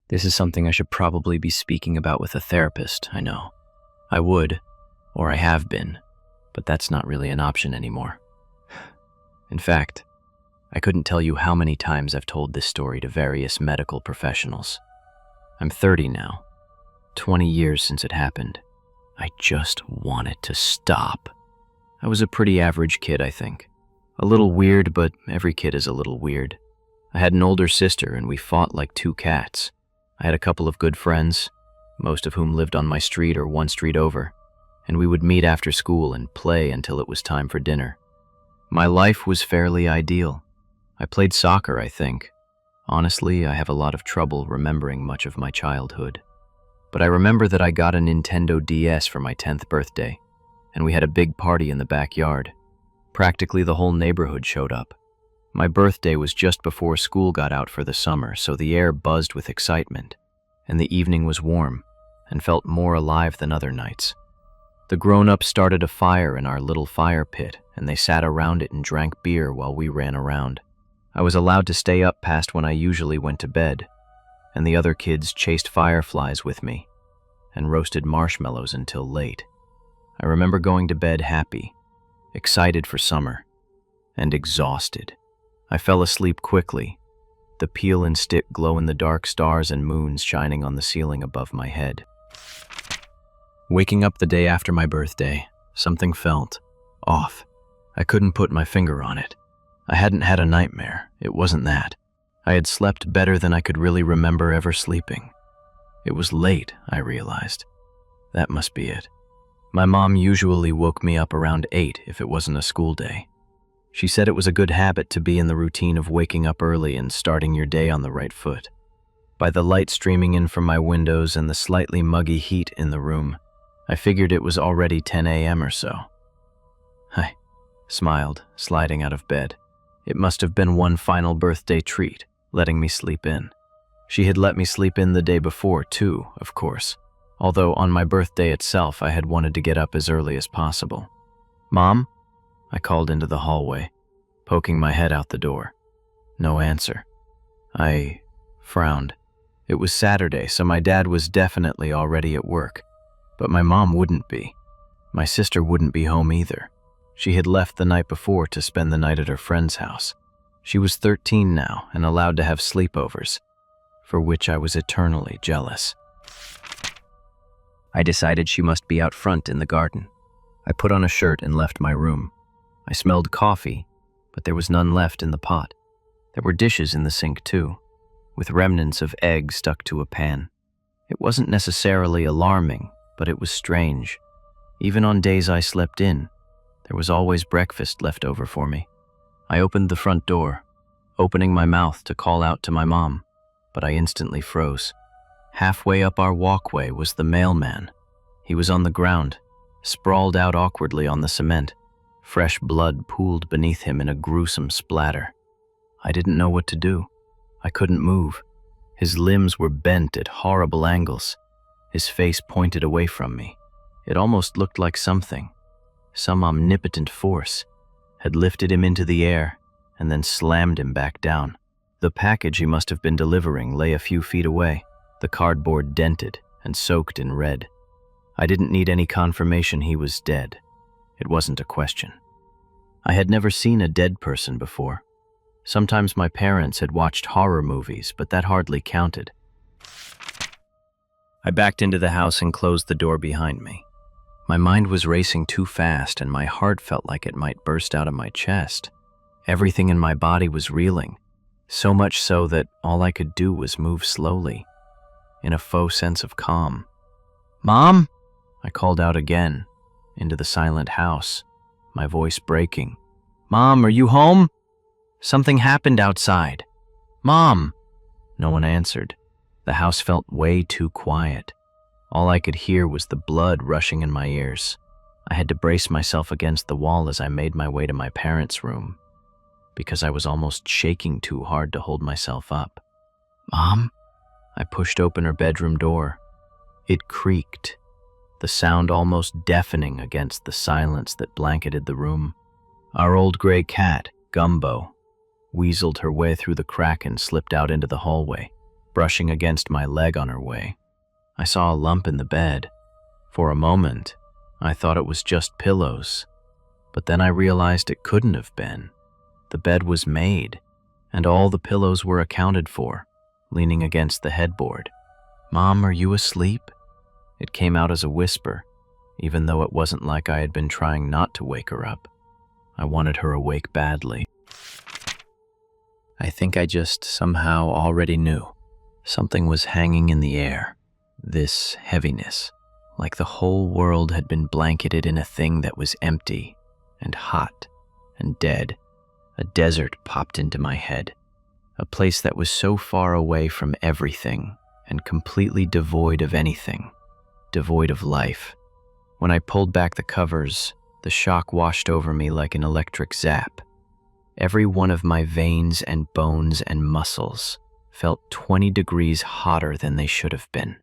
This is something I should probably be speaking about with a therapist, I know. I would, or I have been, but that's not really an option anymore. In fact, I couldn't tell you how many times I've told this story to various medical professionals. I'm 30 now, 20 years since it happened. I just want it to stop. I was a pretty average kid, I think. A little weird, but every kid is a little weird. I had an older sister, and we fought like two cats. I had a couple of good friends, most of whom lived on my street or one street over, and we would meet after school and play until it was time for dinner. My life was fairly ideal. I played soccer, I think. Honestly, I have a lot of trouble remembering much of my childhood. But I remember that I got a Nintendo DS for my 10th birthday, and we had a big party in the backyard. Practically the whole neighborhood showed up. My birthday was just before school got out for the summer, so the air buzzed with excitement, and the evening was warm and felt more alive than other nights. The grown-ups started a fire in our little fire pit, and they sat around it and drank beer while we ran around. I was allowed to stay up past when I usually went to bed, and the other kids chased fireflies with me and roasted marshmallows until late. I remember going to bed happy, excited for summer, and exhausted. I fell asleep quickly, the peel and stick glow-in-the-dark stars and moons shining on the ceiling above my head. Waking up the day after my birthday, something felt off. I couldn't put my finger on it. I hadn't had a nightmare. It wasn't that. I had slept better than I could really remember ever sleeping. It was late, I realized. That must be it. My mom usually woke me up around 8 if it wasn't a school day. She said it was a good habit to be in the routine of waking up early and starting your day on the right foot. By the light streaming in from my windows and the slightly muggy heat in the room, I figured it was already 10 a.m. or so. I smiled, sliding out of bed. It must have been one final birthday treat, letting me sleep in. She had let me sleep in the day before, too, of course, although on my birthday itself I had wanted to get up as early as possible. "Mom?" I called into the hallway, poking my head out the door. No answer. I frowned. It was Saturday, so my dad was definitely already at work, but my mom wouldn't be. My sister wouldn't be home either. She had left the night before to spend the night at her friend's house. She was 13 now and allowed to have sleepovers, for which I was eternally jealous. I decided she must be out front in the garden. I put on a shirt and left my room. I smelled coffee, but there was none left in the pot. There were dishes in the sink too, with remnants of eggs stuck to a pan. It wasn't necessarily alarming, but it was strange. Even on days I slept in, there was always breakfast left over for me. I opened the front door, opening my mouth to call out to my mom, but I instantly froze. Halfway up our walkway was the mailman. He was on the ground, sprawled out awkwardly on the cement. Fresh blood pooled beneath him in a gruesome splatter. I didn't know what to do. I couldn't move. His limbs were bent at horrible angles. His face pointed away from me. It almost looked like some omnipotent force, had lifted him into the air and then slammed him back down. The package he must have been delivering lay a few feet away, the cardboard dented and soaked in red. I didn't need any confirmation he was dead. It wasn't a question. I had never seen a dead person before. Sometimes my parents had watched horror movies, but that hardly counted. I backed into the house and closed the door behind me. My mind was racing too fast, and my heart felt like it might burst out of my chest. Everything in my body was reeling, so much so that all I could do was move slowly, in a faux sense of calm. "Mom?" I called out again, into the silent house, my voice breaking. "Mom, are you home? Something happened outside. Mom!" No one answered. The house felt way too quiet. All I could hear was the blood rushing in my ears. I had to brace myself against the wall as I made my way to my parents' room, because I was almost shaking too hard to hold myself up. "Mom?" I pushed open her bedroom door. It creaked, the sound almost deafening against the silence that blanketed the room. Our old gray cat, Gumbo, weaseled her way through the crack and slipped out into the hallway. brushing against my leg on her way. I saw a lump in the bed. For a moment, I thought it was just pillows, but then I realized it couldn't have been. The bed was made, and all the pillows were accounted for, leaning against the headboard. "Mom, are you asleep?" It came out as a whisper, even though it wasn't like I had been trying not to wake her up. I wanted her awake badly. I think I just somehow already knew. Something was hanging in the air, this heaviness, like the whole world had been blanketed in a thing that was empty and hot and dead. A desert popped into my head, a place that was so far away from everything and completely devoid of anything, devoid of life. When I pulled back the covers, the shock washed over me like an electric zap. Every one of my veins and bones and muscles felt 20 degrees hotter than they should have been.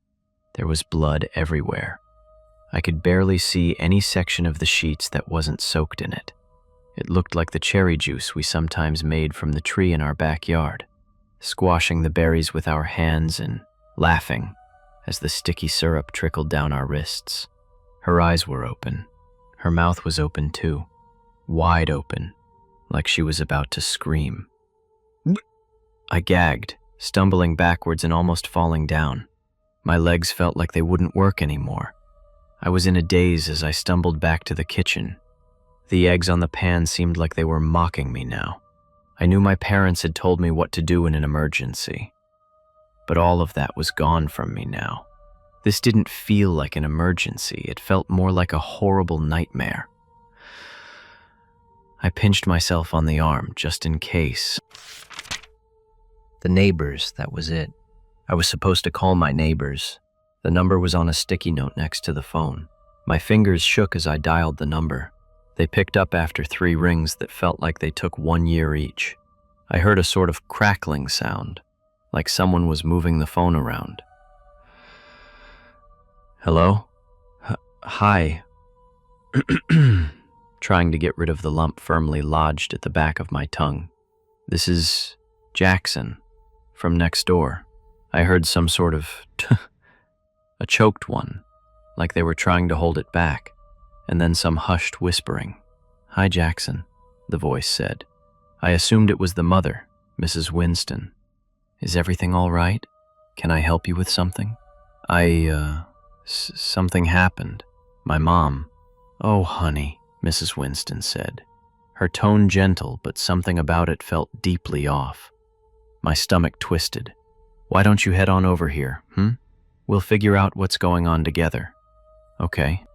There was blood everywhere. I could barely see any section of the sheets that wasn't soaked in it. It looked like the cherry juice we sometimes made from the tree in our backyard, squashing the berries with our hands and laughing as the sticky syrup trickled down our wrists. Her eyes were open. Her mouth was open too, wide open, like she was about to scream. I gagged, stumbling backwards and almost falling down. My legs felt like they wouldn't work anymore. I was in a daze as I stumbled back to the kitchen. The eggs on the pan seemed like they were mocking me now. I knew my parents had told me what to do in an emergency, but all of that was gone from me now. This didn't feel like an emergency. It felt more like a horrible nightmare. I pinched myself on the arm just in case. The neighbors, that was it. I was supposed to call my neighbors. The number was on a sticky note next to the phone. My fingers shook as I dialed the number. They picked up after 3 rings that felt like they took 1 year each. I heard a sort of crackling sound, like someone was moving the phone around. "Hello? Hi." Trying to get rid of the lump firmly lodged at the back of my tongue. "This is Jackson, from next door." I heard some sort of a choked one, like they were trying to hold it back, and then some hushed whispering. "Hi, Jackson," the voice said. I assumed it was the mother, Mrs. Winston. "Is everything all right? Can I help you with something?" Something happened. My mom." "Oh, honey," Mrs. Winston said, her tone gentle, but something about it felt deeply off. My stomach twisted. "Why don't you head on over here, We'll figure out what's going on together." "Okay."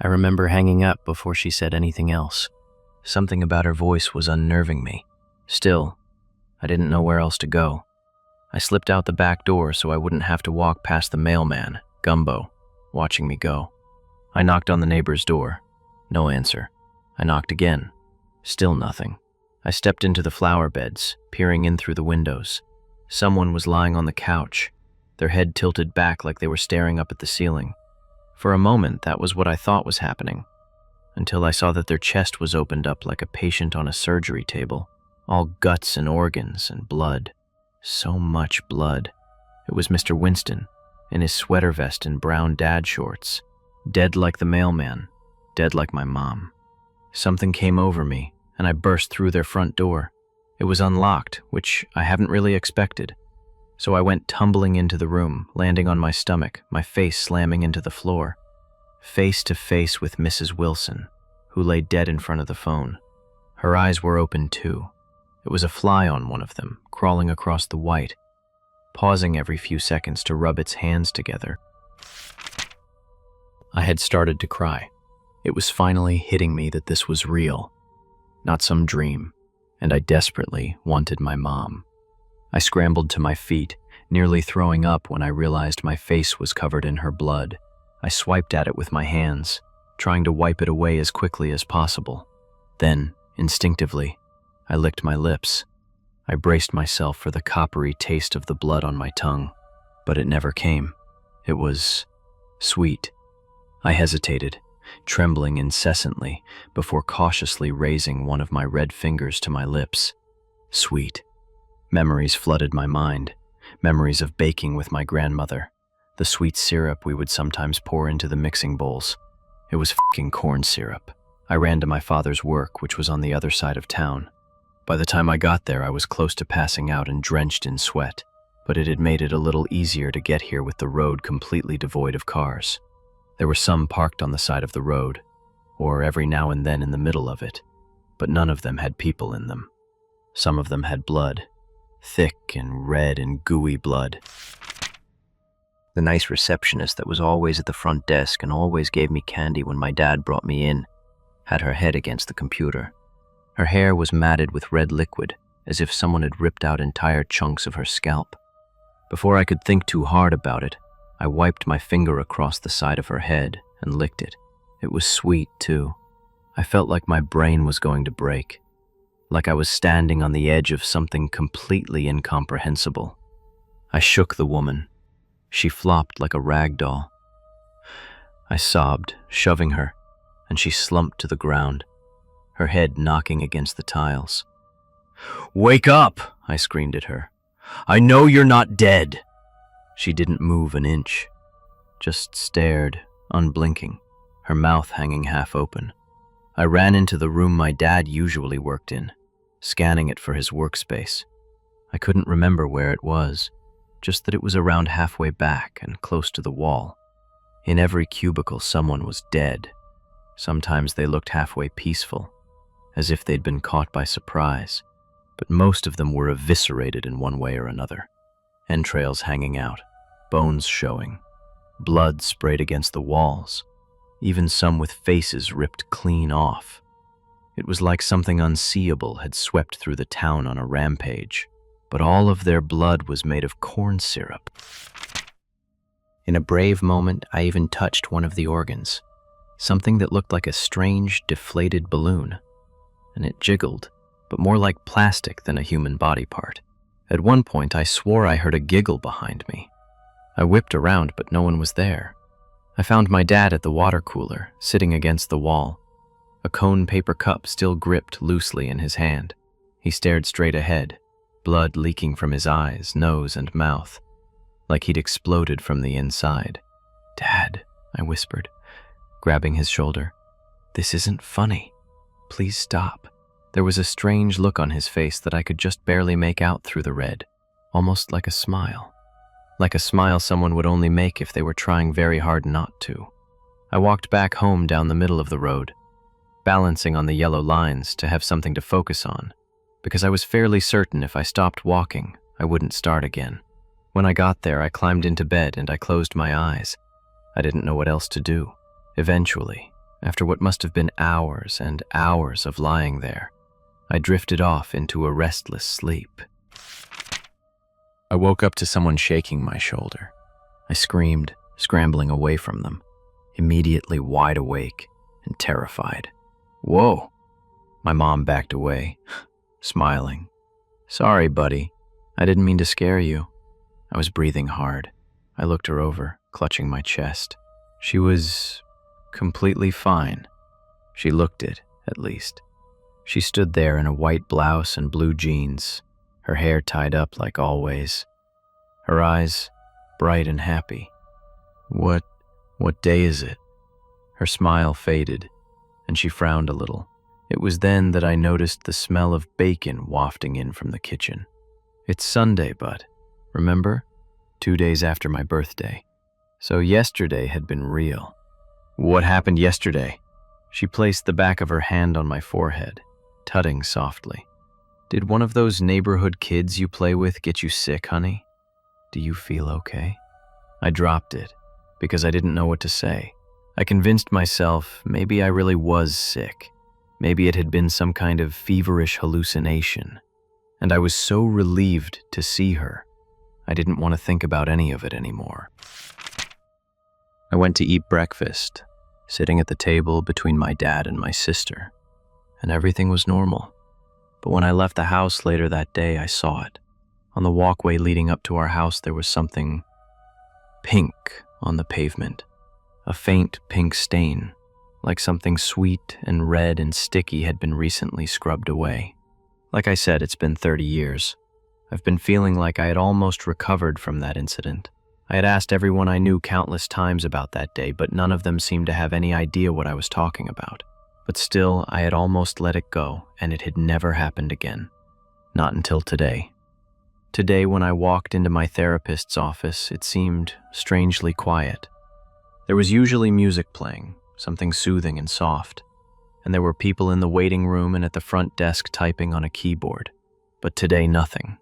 I remember hanging up before she said anything else. Something about her voice was unnerving me. Still, I didn't know where else to go. I slipped out the back door so I wouldn't have to walk past the mailman, Gumbo, watching me go. I knocked on the neighbor's door. No answer. I knocked again. Still nothing. I stepped into the flower beds, peering in through the windows. Someone was lying on the couch, their head tilted back like they were staring up at the ceiling. For a moment, that was what I thought was happening, until I saw that their chest was opened up like a patient on a surgery table, all guts and organs and blood. So much blood. It was Mr. Winston, in his sweater vest and brown dad shorts, dead like the mailman, dead like my mom. Something came over me, and I burst through their front door. It was unlocked, which I hadn't really expected. So I went tumbling into the room, landing on my stomach, my face slamming into the floor. Face to face with Mrs. Wilson, who lay dead in front of the phone. Her eyes were open too. It was a fly on one of them, crawling across the white, pausing every few seconds to rub its hands together. I had started to cry. It was finally hitting me that this was real, not some dream, and I desperately wanted my mom. I scrambled to my feet, nearly throwing up when I realized my face was covered in her blood. I swiped at it with my hands, trying to wipe it away as quickly as possible. Then, instinctively, I licked my lips. I braced myself for the coppery taste of the blood on my tongue, but it never came. It was sweet. I hesitated, trembling incessantly, before cautiously raising one of my red fingers to my lips. Sweet. Memories flooded my mind, memories of baking with my grandmother, the sweet syrup we would sometimes pour into the mixing bowls. It was fucking corn syrup. I ran to my father's work, which was on the other side of town. By the time I got there, I was close to passing out and drenched in sweat, but it had made it a little easier to get here with the road completely devoid of cars. There were some parked on the side of the road, or every now and then in the middle of it, but none of them had people in them. Some of them had blood, thick and red and gooey blood. The nice receptionist that was always at the front desk and always gave me candy when my dad brought me in had her head against the computer. Her hair was matted with red liquid, as if someone had ripped out entire chunks of her scalp. Before I could think too hard about it, I wiped my finger across the side of her head and licked it. It was sweet, too. I felt like my brain was going to break, like I was standing on the edge of something completely incomprehensible. I shook the woman. She flopped like a rag doll. I sobbed, shoving her, and she slumped to the ground, her head knocking against the tiles. "Wake up!" I screamed at her. "I know you're not dead!" She didn't move an inch, just stared, unblinking, her mouth hanging half open. I ran into the room my dad usually worked in, scanning it for his workspace. I couldn't remember where it was, just that it was around halfway back and close to the wall. In every cubicle, someone was dead. Sometimes they looked halfway peaceful, as if they'd been caught by surprise, but most of them were eviscerated in one way or another. Entrails hanging out, bones showing, blood sprayed against the walls, even some with faces ripped clean off. It was like something unseeable had swept through the town on a rampage, but all of their blood was made of corn syrup. In a brave moment, I even touched one of the organs, something that looked like a strange, deflated balloon, and it jiggled, but more like plastic than a human body part. At one point, I swore I heard a giggle behind me. I whipped around, but no one was there. I found my dad at the water cooler, sitting against the wall, a cone paper cup still gripped loosely in his hand. He stared straight ahead, blood leaking from his eyes, nose, and mouth, like he'd exploded from the inside. "Dad," I whispered, grabbing his shoulder. "This isn't funny. Please stop." There was a strange look on his face that I could just barely make out through the red, almost like a smile. Like a smile someone would only make if they were trying very hard not to. I walked back home down the middle of the road, balancing on the yellow lines to have something to focus on, because I was fairly certain if I stopped walking, I wouldn't start again. When I got there, I climbed into bed and I closed my eyes. I didn't know what else to do. Eventually, after what must have been hours and hours of lying there, I drifted off into a restless sleep. I woke up to someone shaking my shoulder. I screamed, scrambling away from them, immediately wide awake and terrified. "Whoa!" My mom backed away, smiling. "Sorry, buddy. I didn't mean to scare you." I was breathing hard. I looked her over, clutching my chest. She was completely fine. She looked it, at least. She stood there in a white blouse and blue jeans, her hair tied up like always, her eyes bright and happy. What day is it?" Her smile faded, and she frowned a little. It was then that I noticed the smell of bacon wafting in from the kitchen. "It's Sunday, bud. Remember? 2 days after my birthday. So yesterday had been real." "What happened yesterday?" She placed the back of her hand on my forehead, tutting softly. "Did one of those neighborhood kids you play with get you sick, honey? Do you feel okay?" I dropped it, because I didn't know what to say. I convinced myself maybe I really was sick. Maybe it had been some kind of feverish hallucination. And I was so relieved to see her. I didn't want to think about any of it anymore. I went to eat breakfast, sitting at the table between my dad and my sister, and everything was normal. But when I left the house later that day, I saw it. On the walkway leading up to our house, there was something pink on the pavement, a faint pink stain, like something sweet and red and sticky had been recently scrubbed away. Like I said, it's been 30 years. I've been feeling like I had almost recovered from that incident. I had asked everyone I knew countless times about that day, but none of them seemed to have any idea what I was talking about. But still, I had almost let it go, and it had never happened again. Not until today. Today, when I walked into my therapist's office, it seemed strangely quiet. There was usually music playing, something soothing and soft, and there were people in the waiting room and at the front desk typing on a keyboard. But today, nothing.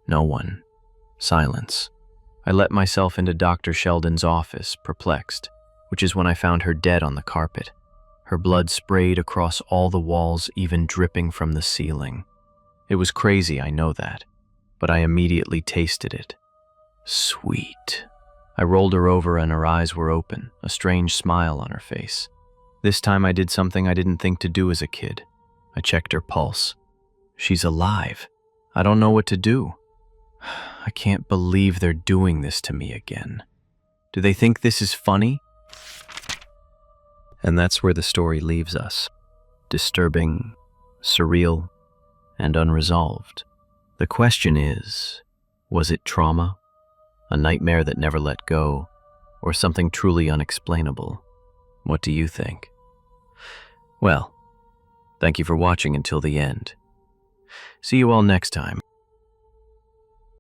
No one. Silence. I let myself into Dr. Sheldon's office, perplexed, which is when I found her dead on the carpet. Her blood sprayed across all the walls, even dripping from the ceiling. It was crazy, I know that, but I immediately tasted it. Sweet. I rolled her over and her eyes were open, a strange smile on her face. This time I did something I didn't think to do as a kid. I checked her pulse. She's alive. I don't know what to do. I can't believe they're doing this to me again. Do they think this is funny? And that's where the story leaves us. Disturbing, surreal, and unresolved. The question is, was it trauma? A nightmare that never let go? Or something truly unexplainable? What do you think? Well, thank you for watching until the end. See you all next time.